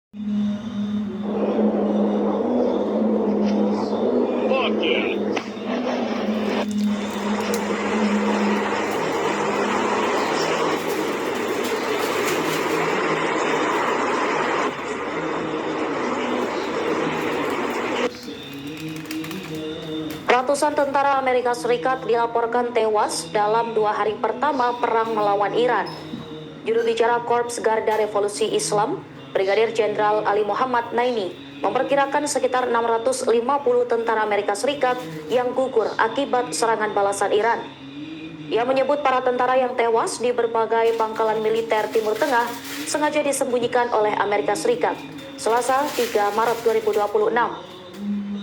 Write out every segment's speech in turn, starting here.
Ratusan tentara Amerika Serikat dilaporkan tewas dalam 2 hari pertama perang melawan Iran. Juru bicara Korps Garda Revolusi Islam, Brigadir Jenderal Ali Muhammad Naimi, memperkirakan sekitar 650 tentara Amerika Serikat yang gugur akibat serangan balasan Iran. Ia menyebut para tentara yang tewas di berbagai pangkalan militer Timur Tengah sengaja disembunyikan oleh Amerika Serikat. Selasa 3 Maret 2026.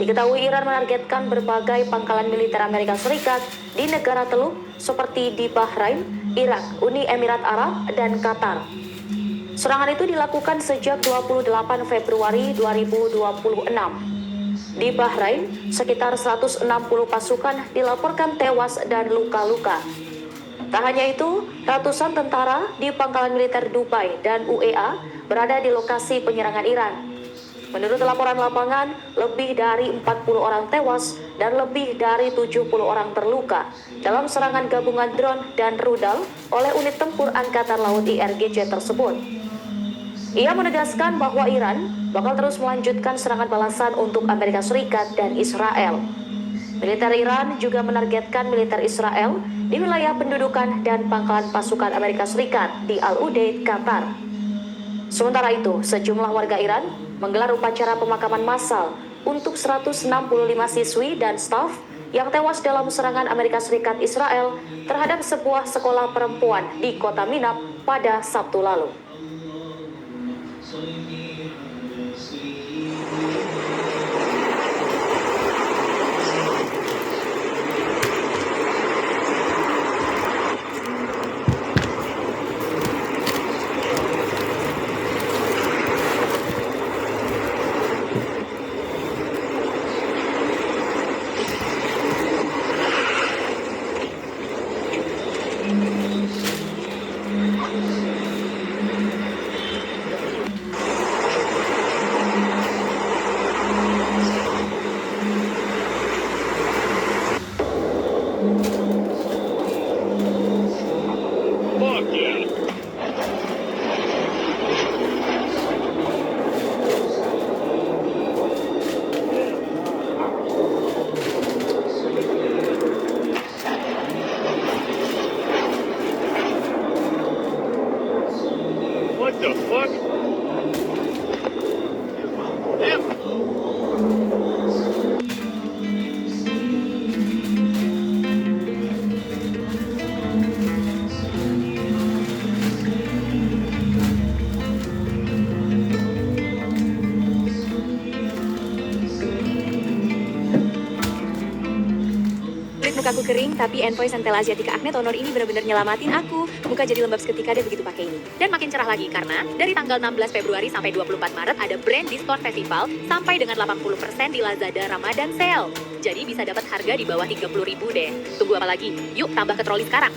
Diketahui Iran menargetkan berbagai pangkalan militer Amerika Serikat di negara Teluk seperti di Bahrain, Irak, Uni Emirat Arab, dan Qatar. Serangan itu dilakukan sejak 28 Februari 2026. Di Bahrain, sekitar 160 pasukan dilaporkan tewas dan luka-luka. Tak hanya itu, ratusan tentara di pangkalan militer Dubai dan UEA berada di lokasi penyerangan Iran. Menurut laporan lapangan, lebih dari 40 orang tewas dan lebih dari 70 orang terluka dalam serangan gabungan drone dan rudal oleh unit tempur Angkatan Laut IRGC tersebut. Ia menegaskan bahwa Iran bakal terus melanjutkan serangan balasan untuk Amerika Serikat dan Israel. Militer Iran juga menargetkan militer Israel di wilayah pendudukan dan pangkalan pasukan Amerika Serikat di Al-Udeid, Qatar. Sementara itu, sejumlah warga Iran menggelar upacara pemakaman massal untuk 165 siswi dan staf yang tewas dalam serangan Amerika Serikat Israel terhadap sebuah sekolah perempuan di kota Minab pada Sabtu lalu. What the fuck? Damn. Kulit mukaku kering, tapi Envoy Centella Asiatica Acne Toner ini benar-benar nyelamatin aku. Muka jadi lembab seketika deh begitu pakai ini. Dan makin cerah lagi karena dari tanggal 16 Februari sampai 24 Maret ada Brand Diskon Festival sampai dengan 80% di Lazada Ramadan Sale. Jadi bisa dapat harga di bawah 30.000 deh. Tunggu apa lagi? Yuk tambah ke troli sekarang.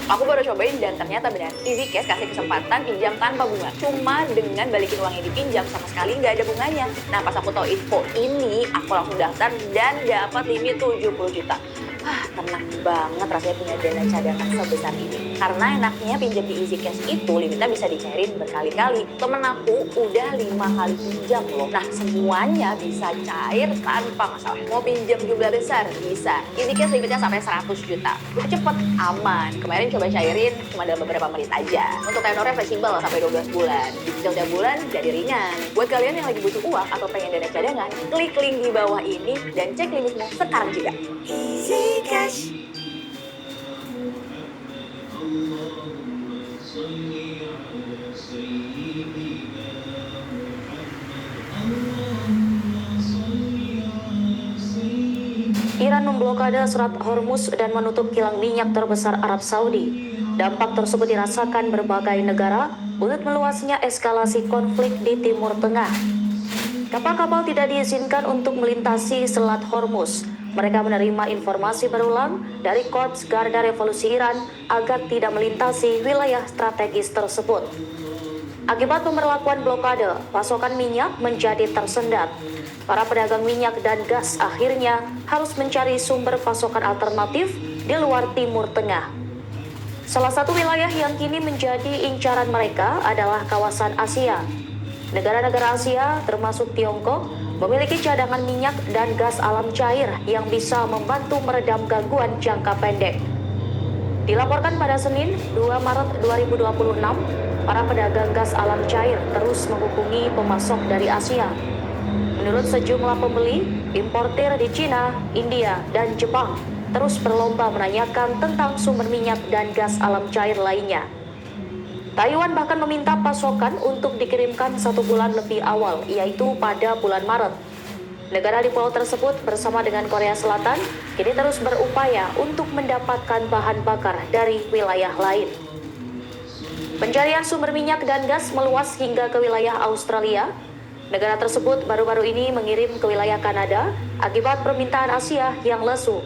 Aku baru cobain dan ternyata benar. EasyCash kasih kesempatan pinjam tanpa bunga. Cuma dengan balikin uang yang dipinjam sama sekali nggak ada bunganya. Nah pas aku tahu info ini, aku langsung daftar dan dapat limit 70 juta. Tenang banget rasanya punya dana cadangan sebesar ini. Karena enaknya pinjam di EasyCash itu limitnya bisa dicairin berkali-kali. Temen aku udah 5 kali pinjam loh. Nah semuanya bisa cair tanpa masalah. Mau pinjam jumlah besar? Bisa. EasyCash limitnya sampai 100 juta. Udah cepet, aman. Kemarin coba cairin cuma dalam beberapa menit aja. Untuk tenornya fleksibel sampai 12 bulan. Dicicil tiap bulan jadi ringan. Buat kalian yang lagi butuh uang atau pengen dana cadangan, klik link di bawah ini dan cek limitmu sekarang juga. EasyCash. Iran memblokade Selat Hormuz dan menutup kilang minyak terbesar Arab Saudi. Dampak tersebut dirasakan berbagai negara untuk meluasnya eskalasi konflik di Timur Tengah. Kapal-kapal tidak diizinkan untuk melintasi Selat Hormuz. mereka menerima informasi berulang dari Korps Garda Revolusi Iran agar tidak melintasi wilayah strategis tersebut. Akibat pemberlakuan blokade, pasokan minyak menjadi tersendat. Para pedagang minyak dan gas akhirnya harus mencari sumber pasokan alternatif di luar Timur Tengah. Salah satu wilayah yang kini menjadi incaran mereka adalah kawasan Asia. Negara-negara Asia, termasuk Tiongkok, memiliki cadangan minyak dan gas alam cair yang bisa membantu meredam gangguan jangka pendek. Dilaporkan pada Senin, 2 Maret 2026, para pedagang gas alam cair terus menghubungi pemasok dari Asia. Menurut sejumlah pembeli, importir di Cina, India, dan Jepang terus berlomba menanyakan tentang sumber minyak dan gas alam cair lainnya. Taiwan bahkan meminta pasokan untuk dikirimkan 1 bulan lebih awal, yaitu pada bulan Maret. Negara di pulau tersebut bersama dengan Korea Selatan kini terus berupaya untuk mendapatkan bahan bakar dari wilayah lain. Pencarian sumber minyak dan gas meluas hingga ke wilayah Australia. Negara tersebut baru-baru ini mengirim ke wilayah Kanada akibat permintaan Asia yang lesu.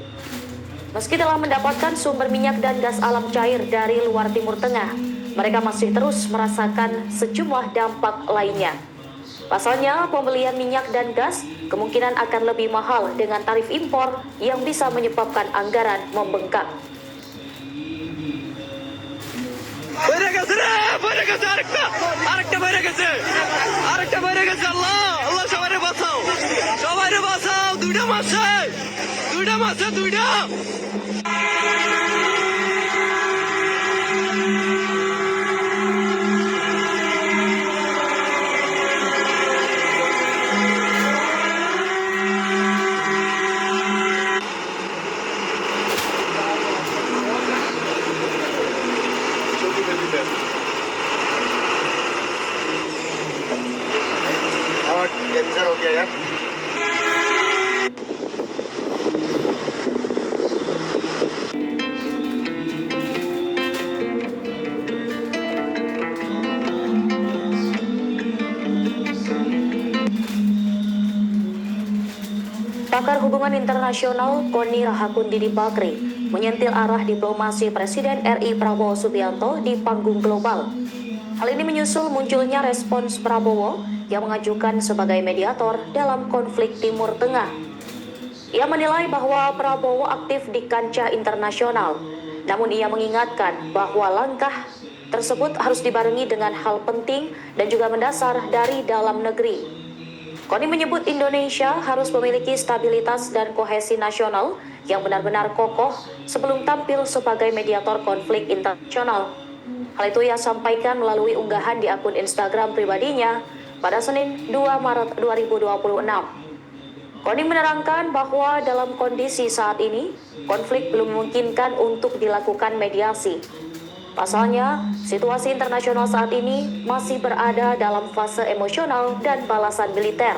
Meski telah mendapatkan sumber minyak dan gas alam cair dari luar Timur Tengah, mereka masih terus merasakan sejumlah dampak lainnya. Pasalnya, pembelian minyak dan gas kemungkinan akan lebih mahal dengan tarif impor yang bisa menyebabkan anggaran membengkak. ये सर हो गया यार। Pakar hubungan internasional Koni Rahakundini Bakri menyentil arah diplomasi Presiden RI Prabowo Subianto di panggung global. Hal ini menyusul munculnya respons Prabowo yang mengajukan sebagai mediator dalam konflik Timur Tengah. Ia menilai bahwa Prabowo aktif di kancah internasional, namun ia mengingatkan bahwa langkah tersebut harus dibarengi dengan hal penting dan juga mendasar dari dalam negeri. Koni menyebut Indonesia harus memiliki stabilitas dan kohesi nasional yang benar-benar kokoh sebelum tampil sebagai mediator konflik internasional. Hal itu ia sampaikan melalui unggahan di akun Instagram pribadinya pada Senin 2 Maret 2026. Koni menerangkan bahwa dalam kondisi saat ini, konflik belum memungkinkan untuk dilakukan mediasi. Pasalnya, situasi internasional saat ini masih berada dalam fase emosional dan balasan militer.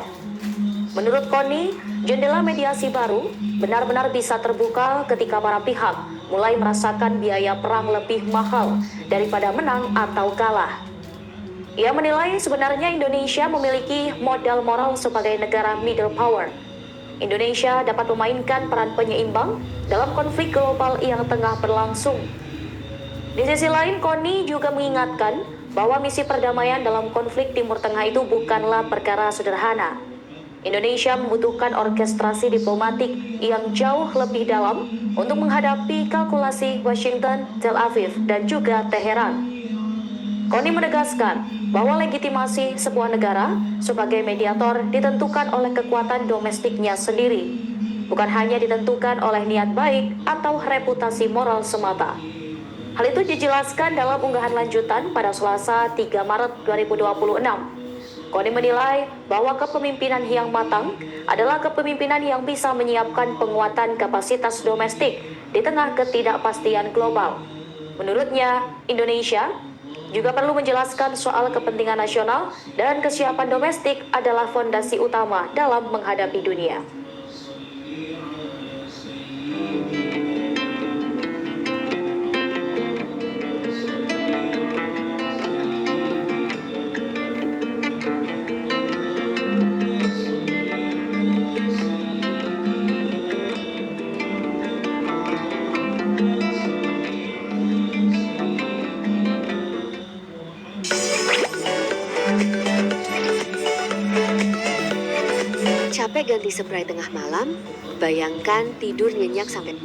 Menurut Koni, jendela mediasi baru benar-benar bisa terbuka ketika para pihak mulai merasakan biaya perang lebih mahal daripada menang atau kalah. Ia menilai sebenarnya Indonesia memiliki modal moral sebagai negara middle power. Indonesia dapat memainkan peran penyeimbang dalam konflik global yang tengah berlangsung. Di sisi lain, Koni juga mengingatkan bahwa misi perdamaian dalam konflik Timur Tengah itu bukanlah perkara sederhana. Indonesia membutuhkan orkestrasi diplomatik yang jauh lebih dalam untuk menghadapi kalkulasi Washington, Tel Aviv, dan juga Teheran. Koni menegaskan bahwa legitimasi sebuah negara sebagai mediator ditentukan oleh kekuatan domestiknya sendiri, bukan hanya ditentukan oleh niat baik atau reputasi moral semata. Hal itu dijelaskan dalam unggahan lanjutan pada Selasa 3 Maret 2026. Koni menilai bahwa kepemimpinan yang matang adalah kepemimpinan yang bisa menyiapkan penguatan kapasitas domestik di tengah ketidakpastian global. Menurutnya, Indonesia juga perlu menjelaskan soal kepentingan nasional dan kesiapan domestik adalah fondasi utama dalam menghadapi dunia. capek ganti spray tengah malam, bayangkan tidur nyenyak sampai